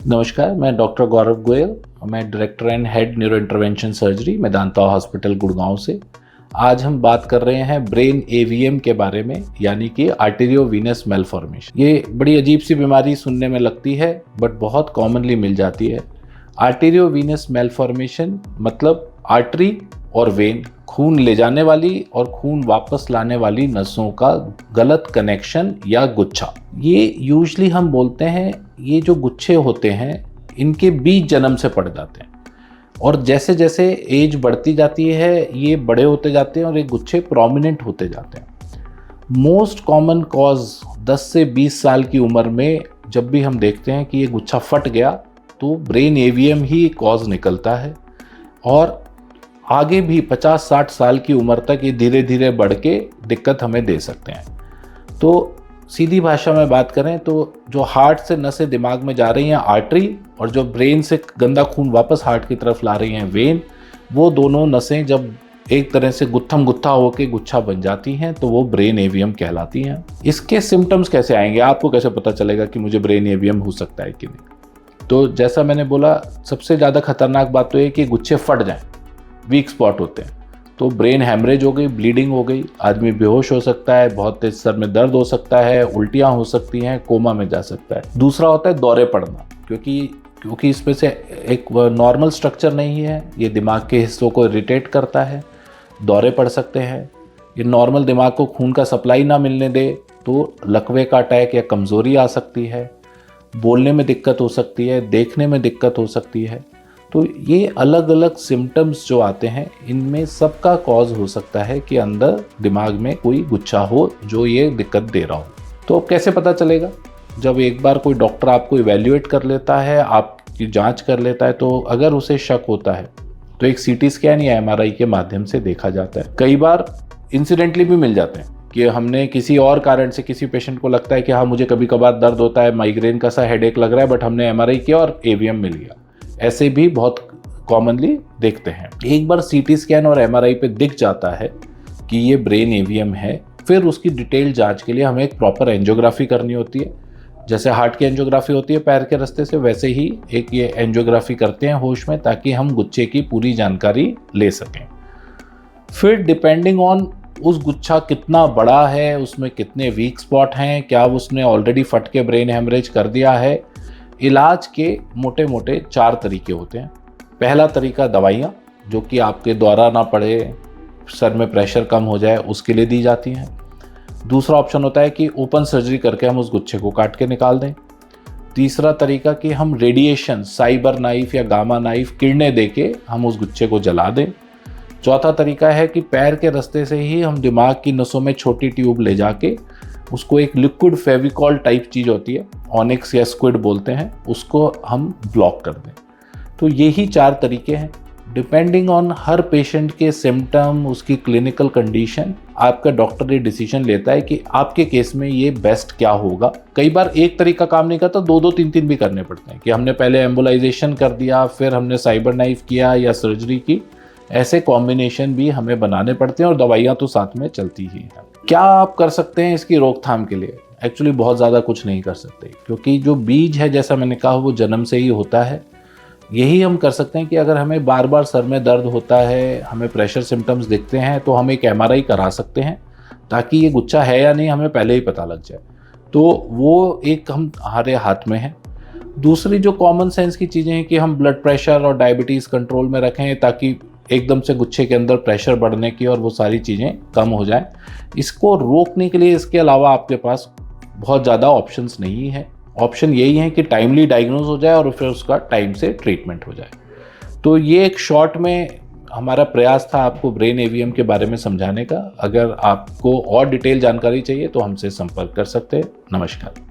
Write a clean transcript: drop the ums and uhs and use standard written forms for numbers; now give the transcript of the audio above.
नमस्कार, मैं डॉक्टर गौरव गोयल। मैं director and head neuro intervention surgery Medanta hospital Gurgaon से। आज हम बात कर रहे हैं ब्रेन एवीएम के बारे में, यानी कि आर्टेरियोवीनस मैलफॉर्मेशन। ये बड़ी अजीब सी बीमारी सुनने में लगती है, बट बहुत कॉमनली मिल जाती है। आर्टेरियोवीनस मैलफॉर्मेशन मतलब आर्टरी और वेन, खून ले जाने वाली और खून वापस लाने वाली नसों का गलत कनेक्शन या गुच्छा। ये यूजली हम बोलते हैं, ये जो गुच्छे होते हैं इनके बीज जन्म से पड़ जाते हैं, और जैसे जैसे एज बढ़ती जाती है ये बड़े होते जाते हैं और ये गुच्छे प्रोमिनेंट होते जाते हैं। मोस्ट कॉमन कॉज 10 से 20 साल की उम्र में जब भी हम देखते हैं कि ये गुच्छा फट गया तो ब्रेन एवीएम ही कॉज निकलता है, और आगे भी 50-60 साल की उम्र तक ये धीरे धीरे बढ़ के दिक्कत हमें दे सकते हैं। तो सीधी भाषा में बात करें तो जो हार्ट से नसें दिमाग में जा रही हैं आर्टरी, और जो ब्रेन से गंदा खून वापस हार्ट की तरफ ला रही हैं वेन, वो दोनों नसें जब एक तरह से गुत्थम गुत्था होकर गुच्छा बन जाती हैं तो वो ब्रेन एवीएम कहलाती हैं। इसके सिम्टम्स कैसे आएंगे, आपको कैसे पता चलेगा कि मुझे ब्रेन एवीएम हो सकता है कि नहीं? तो जैसा मैंने बोला, सबसे ज़्यादा खतरनाक बात तो ये कि गुच्छे फट जाएं, वीक स्पॉट होते हैं, तो ब्रेन हैमरेज हो गई, ब्लीडिंग हो गई, आदमी बेहोश हो सकता है, बहुत तेज सर में दर्द हो सकता है, उल्टियाँ हो सकती हैं, कोमा में जा सकता है। दूसरा होता है दौरे पड़ना, क्योंकि इसमें से एक नॉर्मल स्ट्रक्चर नहीं है, ये दिमाग के हिस्सों को इरिटेट करता है, दौरे पड़ सकते हैं। ये नॉर्मल दिमाग को खून का सप्लाई ना मिलने दे तो लकवे का अटैक या कमज़ोरी आ सकती है, बोलने में दिक्कत हो सकती है, देखने में दिक्कत हो सकती है। तो ये अलग अलग सिम्टम्स जो आते हैं, इनमें सबका कॉज हो सकता है कि अंदर दिमाग में कोई गुच्छा हो जो ये दिक्कत दे रहा हो। तो कैसे पता चलेगा? जब एक बार कोई डॉक्टर आपको इवैल्यूएट कर लेता है, आपकी जांच कर लेता है, तो अगर उसे शक होता है तो एक सीटी स्कैन या एमआरआई के माध्यम से देखा जाता है। कई बार इंसिडेंटली भी मिल जाते हैं कि हमने किसी और कारण से, किसी पेशेंट को लगता है कि हाँ मुझे कभी कभार दर्द होता है, माइग्रेन का सा हेडेक लग रहा है, बट हमने एमआरआई किया और एवीएम मिल गया। ऐसे भी बहुत कॉमनली देखते हैं। एक बार सीटी स्कैन और एमआरआई पे दिख जाता है कि ये ब्रेन एवीएम है, फिर उसकी डिटेल जांच के लिए हमें एक प्रॉपर एंजियोग्राफी करनी होती है। जैसे हार्ट की एंजियोग्राफी होती है पैर के रास्ते से, वैसे ही एक ये एंजियोग्राफी करते हैं होश में, ताकि हम गुच्छे की पूरी जानकारी ले सकें। फिर डिपेंडिंग ऑन उस गुच्छा कितना बड़ा है, उसमें कितने वीक स्पॉट हैं, क्या उसने ऑलरेडी फट के ब्रेन हेमरेज कर दिया है, इलाज के मोटे मोटे 4 तरीके होते हैं। पहला तरीका दवाइयाँ, जो कि आपके द्वारा ना पड़े, सर में प्रेशर कम हो जाए, उसके लिए दी जाती हैं। दूसरा ऑप्शन होता है कि ओपन सर्जरी करके हम उस गुच्छे को काट के निकाल दें। तीसरा तरीका कि हम रेडिएशन, साइबर नाइफ या गामा नाइफ, किरणें देके हम उस गुच्छे को जला दें। चौथा तरीका है कि पैर के रास्ते से ही हम दिमाग की नसों में छोटी ट्यूब ले जाके उसको एक लिक्विड फेविकॉल टाइप चीज़ होती है, ऑनिक्स या स्क्विड बोलते हैं, उसको हम ब्लॉक कर दें। तो यही 4 तरीके हैं। डिपेंडिंग ऑन हर पेशेंट के सिम्टम, उसकी क्लिनिकल कंडीशन, आपका डॉक्टर ये डिसीजन लेता है कि आपके केस में ये बेस्ट क्या होगा। कई बार एक तरीका काम नहीं करता, 2-2, 3-3 भी करने पड़ते हैं कि हमने पहले एम्बोलाइजेशन कर दिया, फिर हमने साइबर नाइफ किया या सर्जरी की। ऐसे कॉम्बिनेशन भी हमें बनाने पड़ते हैं और दवाइयाँ तो साथ में चलती ही हैं। क्या आप कर सकते हैं इसकी रोकथाम के लिए? एक्चुअली बहुत ज़्यादा कुछ नहीं कर सकते, क्योंकि जो बीज है, जैसा मैंने कहा, वो जन्म से ही होता है। यही हम कर सकते हैं कि अगर हमें बार बार सर में दर्द होता है, हमें प्रेशर सिम्टम्स दिखते हैं, तो हम एक एमआरआई करा सकते हैं, ताकि ये गुच्छा है या नहीं हमें पहले ही पता लग जाए। तो वो एक हमारे हाथ में है। दूसरी जो कॉमन सेंस की चीज़ें हैं कि हम ब्लड प्रेशर और डायबिटीज़ कंट्रोल में रखें, ताकि एकदम से गुच्छे के अंदर प्रेशर बढ़ने की और वो सारी चीज़ें कम हो जाएं। इसको रोकने के लिए इसके अलावा आपके पास बहुत ज़्यादा ऑप्शंस नहीं है। ऑप्शन यही है कि टाइमली डायग्नोज हो जाए और फिर उसका टाइम से ट्रीटमेंट हो जाए। तो ये एक शॉर्ट में हमारा प्रयास था आपको ब्रेन एवीएम के बारे में समझाने का। अगर आपको और डिटेल जानकारी चाहिए तो हमसे संपर्क कर सकते हैं। नमस्कार।